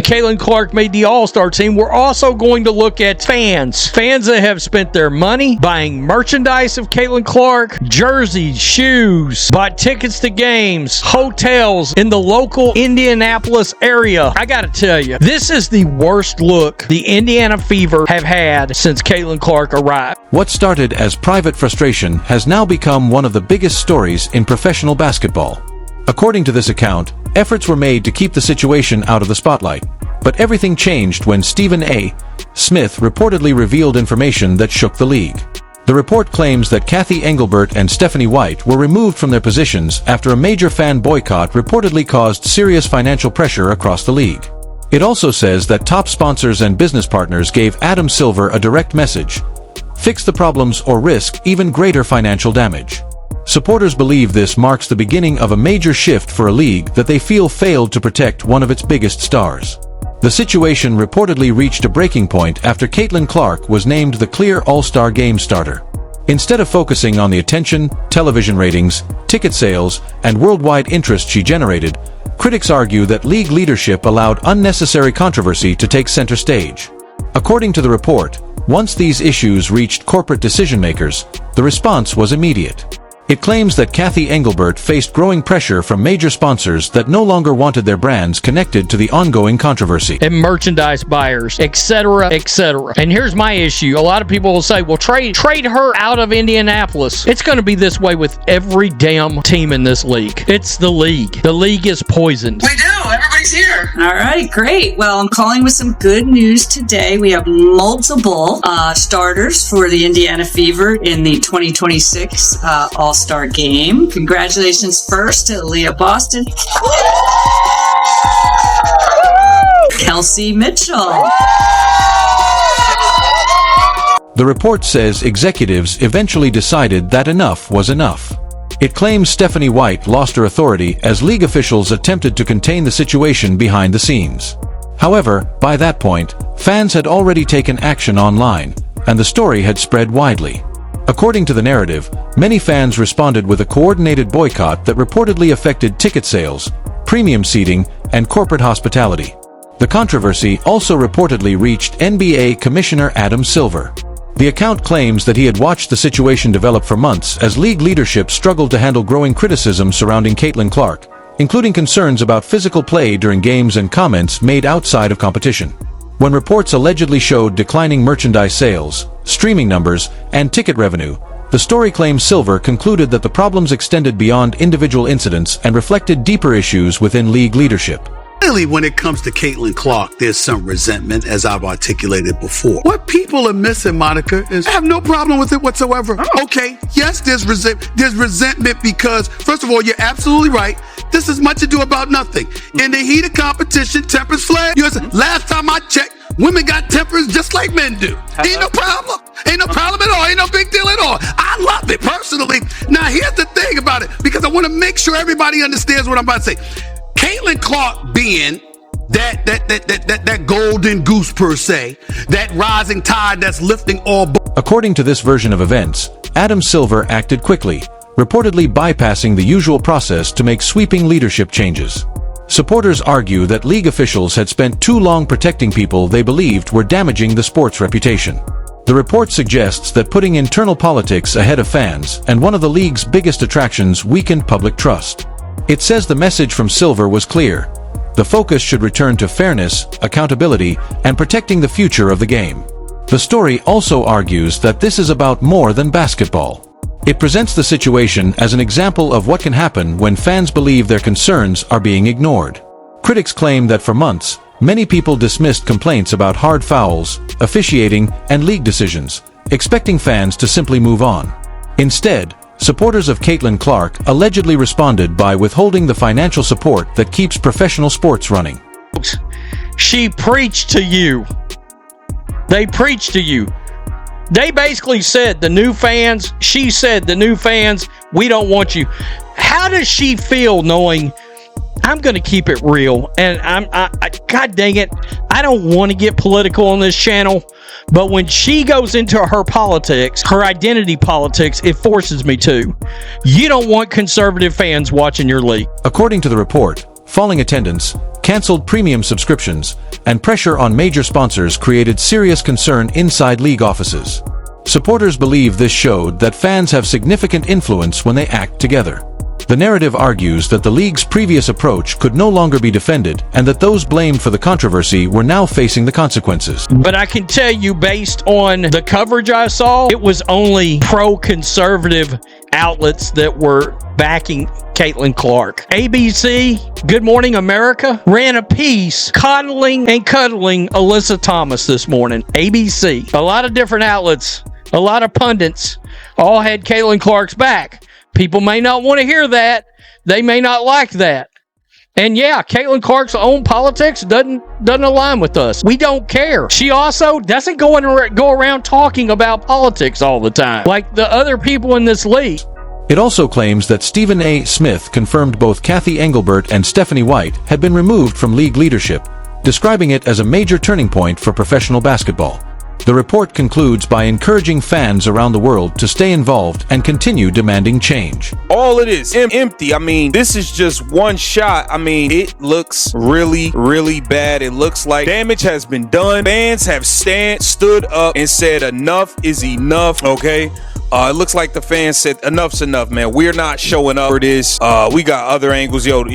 Caitlin Clark made the All-Star team, we're also going to look at fans. Fans that have spent their money buying merchandise of Caitlin Clark, jerseys, shoes, bought tickets to games, hotels in the local Indianapolis area. I gotta tell you, this is the worst look the Indiana Fever have had since Caitlin Clark arrived. What started as private frustration has now become one of the biggest stories in professional basketball. According to this account, efforts were made to keep the situation out of the spotlight. But everything changed when Stephen A. Smith reportedly revealed information that shook the league. The report claims that Cathy Engelbert and Stephanie White were removed from their positions after a major fan boycott reportedly caused serious financial pressure across the league. It also says that top sponsors and business partners gave Adam Silver a direct message: fix the problems or risk even greater financial damage. Supporters believe this marks the beginning of a major shift for a league that they feel failed to protect one of its biggest stars. The situation reportedly reached a breaking point after Caitlin Clark was named the clear All-Star Game starter. Instead of focusing on the attention, television ratings, ticket sales, and worldwide interest she generated, critics argue that league leadership allowed unnecessary controversy to take center stage. According to the report, once these issues reached corporate decision-makers, the response was immediate. It claims that Cathy Engelbert faced growing pressure from major sponsors that no longer wanted their brands connected to the ongoing controversy. And merchandise buyers, etc., etc. And here's my issue. A lot of people will say, well, trade her out of Indianapolis. It's going to be this way with every damn team in this league. It's the league. The league is poisoned. We do. Everybody's here. All right, great. Well, I'm calling with some good news today. We have multiple starters for the Indiana Fever in the 2026 All-Star Game. Congratulations first to Leah Boston, Kelsey Mitchell. The report says executives eventually decided that enough was enough. It claims Stephanie White lost her authority as league officials attempted to contain the situation behind the scenes. However, by that point, fans had already taken action online, and the story had spread widely. According to the narrative, many fans responded with a coordinated boycott that reportedly affected ticket sales, premium seating, and corporate hospitality. The controversy also reportedly reached NBA Commissioner Adam Silver. The account claims that he had watched the situation develop for months as league leadership struggled to handle growing criticism surrounding Caitlin Clark, including concerns about physical play during games and comments made outside of competition. When reports allegedly showed declining merchandise sales, streaming numbers, and ticket revenue, the story claims Silver concluded that the problems extended beyond individual incidents and reflected deeper issues within league leadership. Really, when it comes to Caitlin Clark, there's some resentment, as I've articulated before. What people are missing, Monica, is I have no problem with it whatsoever. Oh. Okay, yes, there's resentment because, first of all, you're absolutely right. This is much ado about nothing. In the heat of competition, tempers flare. Last time I checked, women got tempers just like men do. Ain't no problem. Ain't no problem at all. Ain't no big deal at all. I love it personally. Now, here's the thing about it, because I want to make sure everybody understands what I'm about to say. Caitlin Clark being that golden goose per se, that rising tide that's lifting all boats. According to this version of events, Adam Silver acted quickly, reportedly bypassing the usual process to make sweeping leadership changes. Supporters argue that league officials had spent too long protecting people they believed were damaging the sport's reputation. The report suggests that putting internal politics ahead of fans and one of the league's biggest attractions weakened public trust. It says the message from Silver was clear. The focus should return to fairness, accountability, and protecting the future of the game. The story also argues that this is about more than basketball. It presents the situation as an example of what can happen when fans believe their concerns are being ignored. Critics claim that for months, many people dismissed complaints about hard fouls, officiating, and league decisions, expecting fans to simply move on. Instead, supporters of Caitlin Clark allegedly responded by withholding the financial support that keeps professional sports running. She preached to you. They preached to you. They basically said the new fans, she said the new fans, we don't want you. How does she feel knowing I'm going to keep it real? And God dang it, I don't want to get political on this channel, but when she goes into her politics, her identity politics, it forces me to. You don't want conservative fans watching your league. According to the report, Falling attendance, canceled premium subscriptions, and pressure on major sponsors created serious concern inside league offices. Supporters believe this showed that fans have significant influence when they act together. The narrative argues that the league's previous approach could no longer be defended and that those blamed for the controversy were now facing the consequences. But I can tell you, based on the coverage I saw, it was only pro-conservative outlets that were backing Caitlin Clark. ABC, Good Morning America, ran a piece coddling and cuddling Alyssa Thomas this morning. ABC. A lot of different outlets, a lot of pundits, all had Caitlin Clark's back. People may not want to hear that. They may not like that. And yeah, Caitlin Clark's own politics doesn't align with us. We don't care. She also doesn't go around talking about politics all the time, like the other people in this league. It also claims that Stephen A. Smith confirmed both Cathy Engelbert and Stephanie White had been removed from league leadership, describing it as a major turning point for professional basketball. The report concludes by encouraging fans around the world to stay involved and continue demanding change. All it is empty. I mean, this is just one shot. I mean, it looks really, really bad. It looks like damage has been done. Fans have stood up and said enough is enough, okay? It looks like the fans said enough's enough, man. We're not showing up for this. We got other angles, and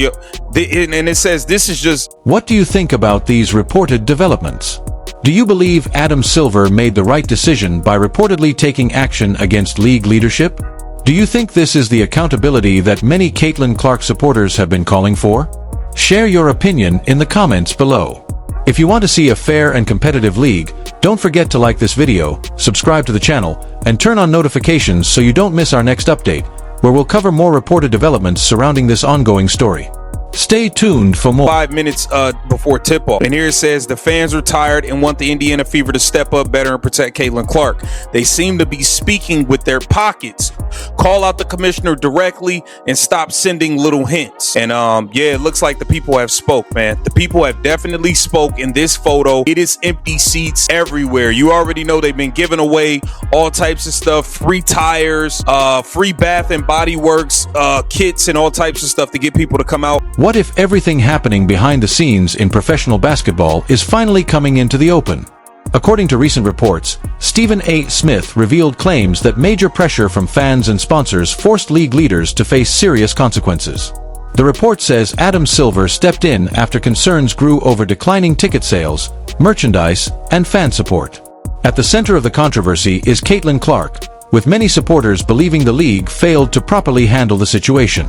it says this is just... What do you think about these reported developments? Do you believe Adam Silver made the right decision by reportedly taking action against league leadership? Do you think this is the accountability that many Caitlin Clark supporters have been calling for? Share your opinion in the comments below. If you want to see a fair and competitive league, don't forget to like this video, subscribe to the channel, and turn on notifications so you don't miss our next update, where we'll cover more reported developments surrounding this ongoing story. Stay tuned for more. 5 minutes before tip-off. And here it says the fans are tired and want the Indiana Fever to step up better and protect Caitlin Clark. They seem to be speaking with their pockets. Call out the commissioner directly and stop sending little hints. And yeah, it looks like the people have spoke, man. The people have definitely spoke in this photo. It is empty seats everywhere. You already know they've been giving away all types of stuff, free tires, free Bath and Body Works kits and all types of stuff to get people to come out. What if everything happening behind the scenes in professional basketball is finally coming into the open? According to recent reports, Stephen A. Smith revealed claims that major pressure from fans and sponsors forced league leaders to face serious consequences. The report says Adam Silver stepped in after concerns grew over declining ticket sales, merchandise, and fan support. At the center of the controversy is Caitlin Clark, with many supporters believing the league failed to properly handle the situation.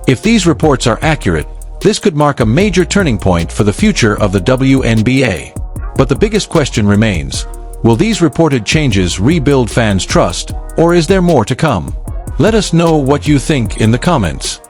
If these reports are accurate, this could mark a major turning point for the future of the WNBA. But the biggest question remains, will these reported changes rebuild fans' trust, or is there more to come? Let us know what you think in the comments.